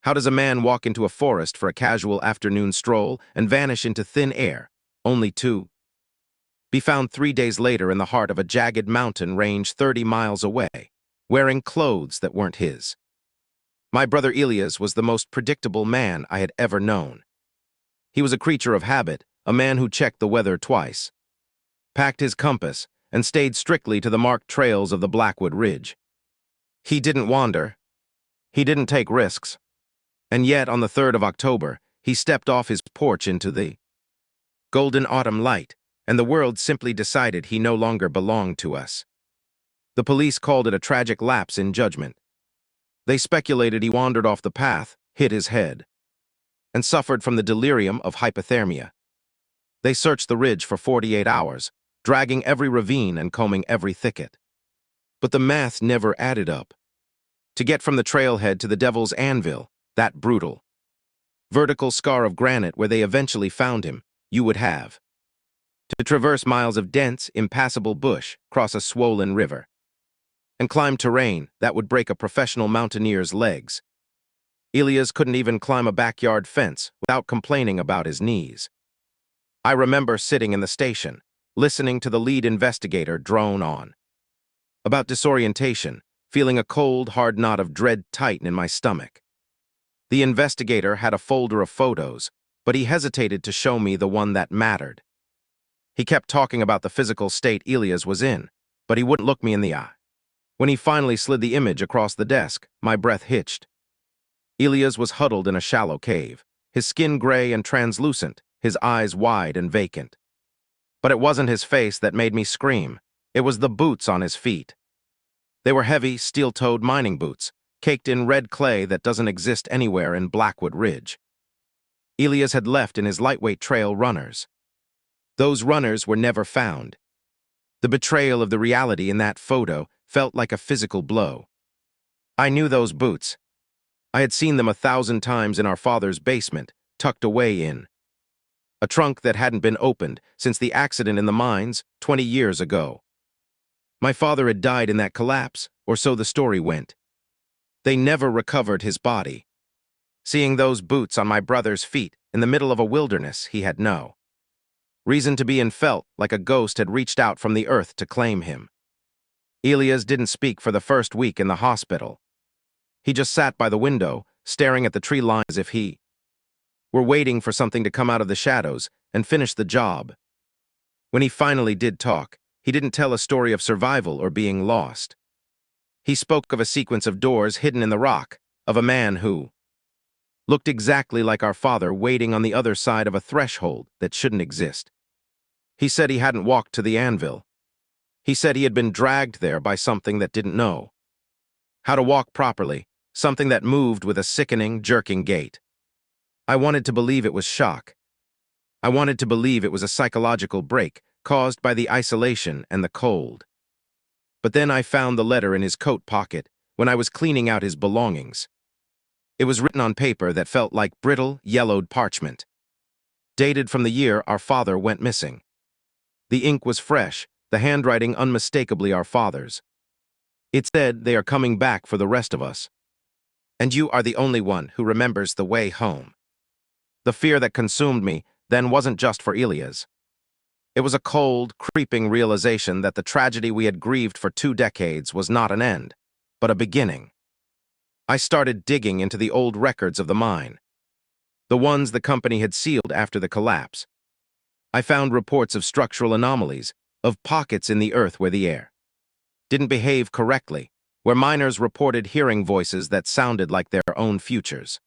How does a man walk into a forest for a casual afternoon stroll and vanish into thin air, only to be found 3 days later in the heart of a jagged mountain range 30 miles away, wearing clothes that weren't his? My brother Elias was the most predictable man I had ever known. He was a creature of habit, a man who checked the weather twice, packed his compass, and stayed strictly to the marked trails of the Blackwood Ridge. He didn't wander. He didn't take risks. And yet, on the 3rd of October, he stepped off his porch into the golden autumn light, and the world simply decided he no longer belonged to us. The police called it a tragic lapse in judgment. They speculated he wandered off the path, hit his head, and suffered from the delirium of hypothermia. They searched the ridge for 48 hours, dragging every ravine and combing every thicket. But the math never added up. To get from the trailhead to the Devil's Anvil, that brutal, vertical scar of granite where they eventually found him, you would have to traverse miles of dense, impassable bush, cross a swollen river, and climb terrain that would break a professional mountaineer's legs. Elias couldn't even climb a backyard fence without complaining about his knees. I remember sitting in the station, listening to the lead investigator drone on about disorientation, feeling a cold, hard knot of dread tighten in my stomach. The investigator had a folder of photos, but he hesitated to show me the one that mattered. He kept talking about the physical state Elias was in, but he wouldn't look me in the eye. When he finally slid the image across the desk, my breath hitched. Elias was huddled in a shallow cave, his skin gray and translucent, his eyes wide and vacant. But it wasn't his face that made me scream. It was the boots on his feet. They were heavy, steel-toed mining boots, caked in red clay that doesn't exist anywhere in Blackwood Ridge. Elias had left in his lightweight trail runners. Those runners were never found. The betrayal of the reality in that photo felt like a physical blow. I knew those boots. I had seen them 1,000 times in our father's basement, tucked away in a trunk that hadn't been opened since the accident in the mines 20 years ago. My father had died in that collapse, or so the story went. They never recovered his body. Seeing those boots on my brother's feet in the middle of a wilderness, he had no reason to be and felt like a ghost had reached out from the earth to claim him. Elias didn't speak for the first week in the hospital. He just sat by the window, staring at the tree line as if he were waiting for something to come out of the shadows and finish the job. When he finally did talk, he didn't tell a story of survival or being lost. He spoke of a sequence of doors hidden in the rock, of a man who looked exactly like our father waiting on the other side of a threshold that shouldn't exist. He said he hadn't walked to the anvil. He said he had been dragged there by something that didn't know how to walk properly, something that moved with a sickening, jerking gait. I wanted to believe it was shock. I wanted to believe it was a psychological break caused by the isolation and the cold. But then I found the letter in his coat pocket when I was cleaning out his belongings. It was written on paper that felt like brittle, yellowed parchment, dated from the year our father went missing. The ink was fresh, the handwriting unmistakably our father's. It said, "They are coming back for the rest of us, and you are the only one who remembers the way home." The fear that consumed me then wasn't just for Elias. It was a cold, creeping realization that the tragedy we had grieved for 2 decades was not an end, but a beginning. I started digging into the old records of the mine, the ones the company had sealed after the collapse. I found reports of structural anomalies, of pockets in the earth where the air didn't behave correctly, where miners reported hearing voices that sounded like their own futures.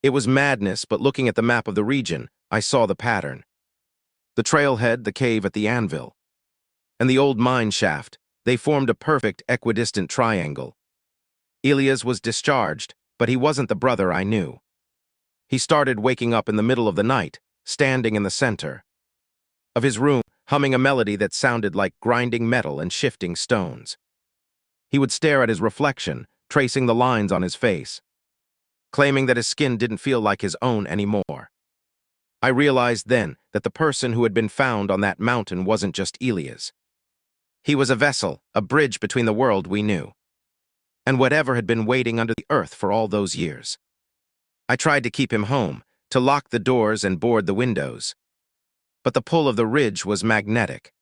It was madness, but looking at the map of the region, I saw the pattern. The trailhead, the cave at the anvil, and the old mine shaft, they formed a perfect equidistant triangle. Elias was discharged, but he wasn't the brother I knew. He started waking up in the middle of the night, standing in the center of his room, humming a melody that sounded like grinding metal and shifting stones. He would stare at his reflection, tracing the lines on his face, claiming that his skin didn't feel like his own anymore. I realized then that the person who had been found on that mountain wasn't just Elias. He was a vessel, a bridge between the world we knew, and whatever had been waiting under the earth for all those years. I tried to keep him home, to lock the doors and board the windows. But the pull of the ridge was magnetic.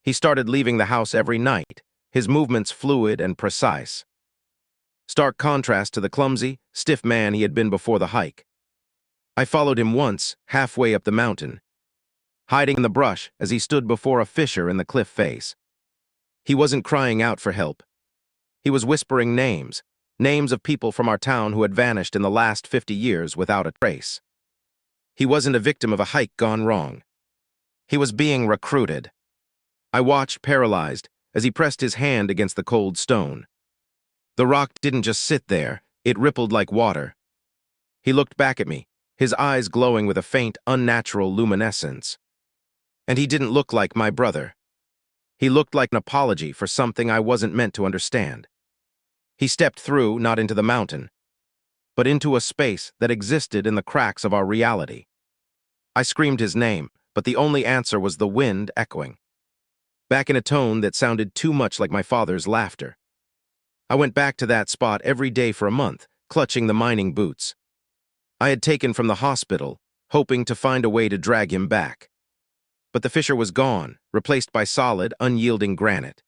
He started leaving the house every night, his movements fluid and precise. Stark contrast to the clumsy, stiff man he had been before the hike. I followed him once, halfway up the mountain, hiding in the brush as he stood before a fissure in the cliff face. He wasn't crying out for help. He was whispering names, names of people from our town who had vanished in the last 50 years without a trace. He wasn't a victim of a hike gone wrong. He was being recruited. I watched, paralyzed, as he pressed his hand against the cold stone. The rock didn't just sit there, it rippled like water. He looked back at me, his eyes glowing with a faint, unnatural luminescence. And he didn't look like my brother. He looked like an apology for something I wasn't meant to understand. He stepped through, not into the mountain, but into a space that existed in the cracks of our reality. I screamed his name, but the only answer was the wind echoing, back in a tone that sounded too much like my father's laughter. I went back to that spot every day for a month, clutching the mining boots I had taken from the hospital, hoping to find a way to drag him back. But the fissure was gone, replaced by solid, unyielding granite.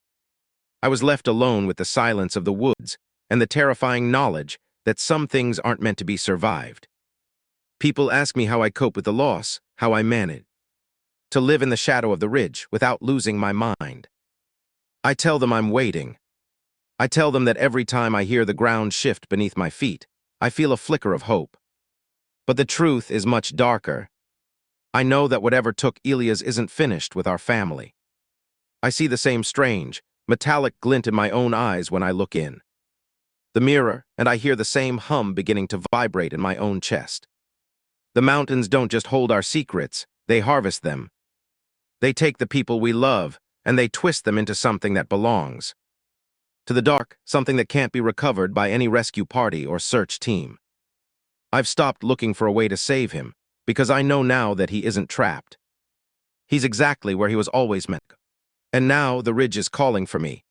I was left alone with the silence of the woods and the terrifying knowledge that some things aren't meant to be survived. People ask me how I cope with the loss, how I manage to live in the shadow of the ridge without losing my mind. I tell them I'm waiting. I tell them that every time I hear the ground shift beneath my feet, I feel a flicker of hope. But the truth is much darker. I know that whatever took Elias isn't finished with our family. I see the same strange, metallic glint in my own eyes when I look in the mirror, and I hear the same hum beginning to vibrate in my own chest. The mountains don't just hold our secrets, they harvest them. They take the people we love, and they twist them into something that belongs to the dark, something that can't be recovered by any rescue party or search team. I've stopped looking for a way to save him, because I know now that he isn't trapped. He's exactly where he was always meant. And now the ridge is calling for me.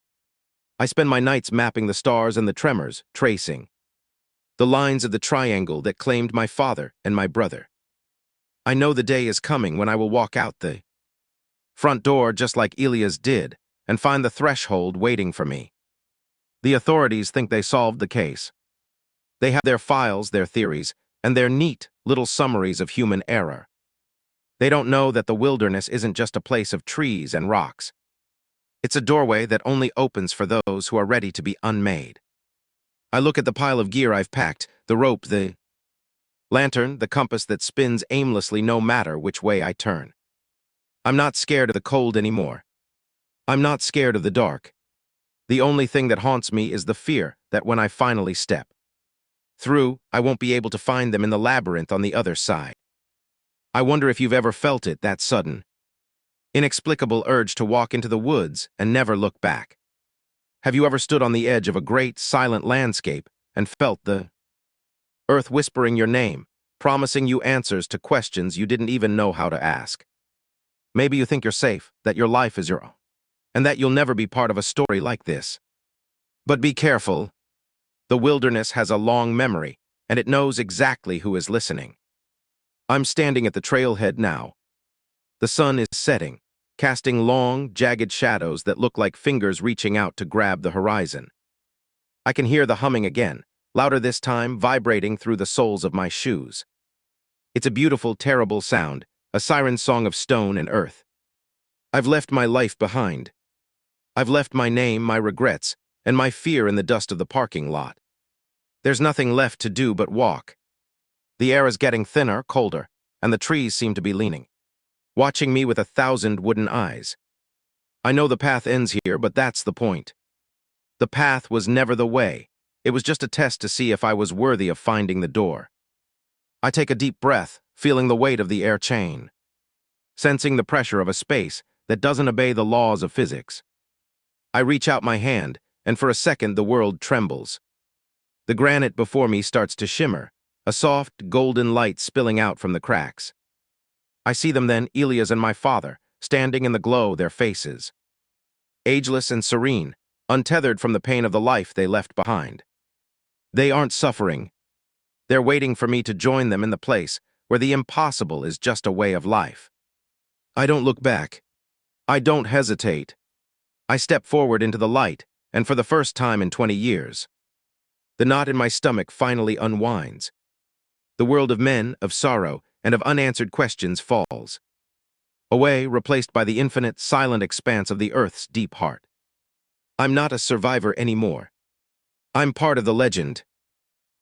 I spend my nights mapping the stars and the tremors, tracing the lines of the triangle that claimed my father and my brother. I know the day is coming when I will walk out the front door just like Elias did and find the threshold waiting for me. The authorities think they solved the case. They have their files, their theories, and their neat little summaries of human error. They don't know that the wilderness isn't just a place of trees and rocks. It's a doorway that only opens for those who are ready to be unmade. I look at the pile of gear I've packed, the rope, the lantern, the compass that spins aimlessly no matter which way I turn. I'm not scared of the cold anymore. I'm not scared of the dark. The only thing that haunts me is the fear that when I finally step through, I won't be able to find them in the labyrinth on the other side. I wonder if you've ever felt it, that sudden, inexplicable urge to walk into the woods and never look back. Have you ever stood on the edge of a great, silent landscape and felt the earth whispering your name, promising you answers to questions you didn't even know how to ask? Maybe you think you're safe, that your life is your own, and that you'll never be part of a story like this. But be careful. The wilderness has a long memory, and it knows exactly who is listening. I'm standing at the trailhead now. The sun is setting, casting long, jagged shadows that look like fingers reaching out to grab the horizon. I can hear the humming again, louder this time, vibrating through the soles of my shoes. It's a beautiful, terrible sound, a siren song of stone and earth. I've left my life behind. I've left my name, my regrets, and my fear in the dust of the parking lot. There's nothing left to do but walk. The air is getting thinner, colder, and the trees seem to be leaning, watching me with 1,000 wooden eyes. I know the path ends here, but that's the point. The path was never the way. It was just a test to see if I was worthy of finding the door. I take a deep breath, feeling the weight of the air chain, sensing the pressure of a space that doesn't obey the laws of physics. I reach out my hand, and for a second the world trembles. The granite before me starts to shimmer, a soft, golden light spilling out from the cracks. I see them then, Elias and my father, standing in the glow, their faces ageless and serene, untethered from the pain of the life they left behind. They aren't suffering. They're waiting for me to join them in the place where the impossible is just a way of life. I don't look back. I don't hesitate. I step forward into the light, and for the first time in 20 years, the knot in my stomach finally unwinds. The world of men, of sorrow, and of unanswered questions falls away, replaced by the infinite, silent expanse of the earth's deep heart. I'm not a survivor anymore. I'm part of the legend.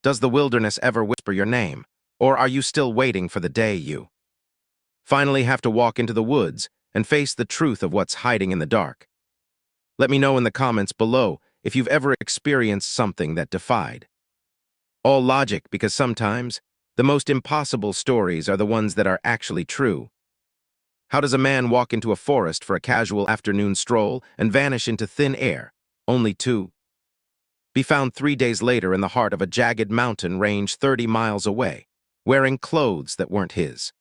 Does the wilderness ever whisper your name, or are you still waiting for the day you finally have to walk into the woods and face the truth of what's hiding in the dark? Let me know in the comments below if you've ever experienced something that defied all logic, because sometimes the most impossible stories are the ones that are actually true. How does a man walk into a forest for a casual afternoon stroll and vanish into thin air, only to be found 3 days later in the heart of a jagged mountain range 30 miles away, wearing clothes that weren't his?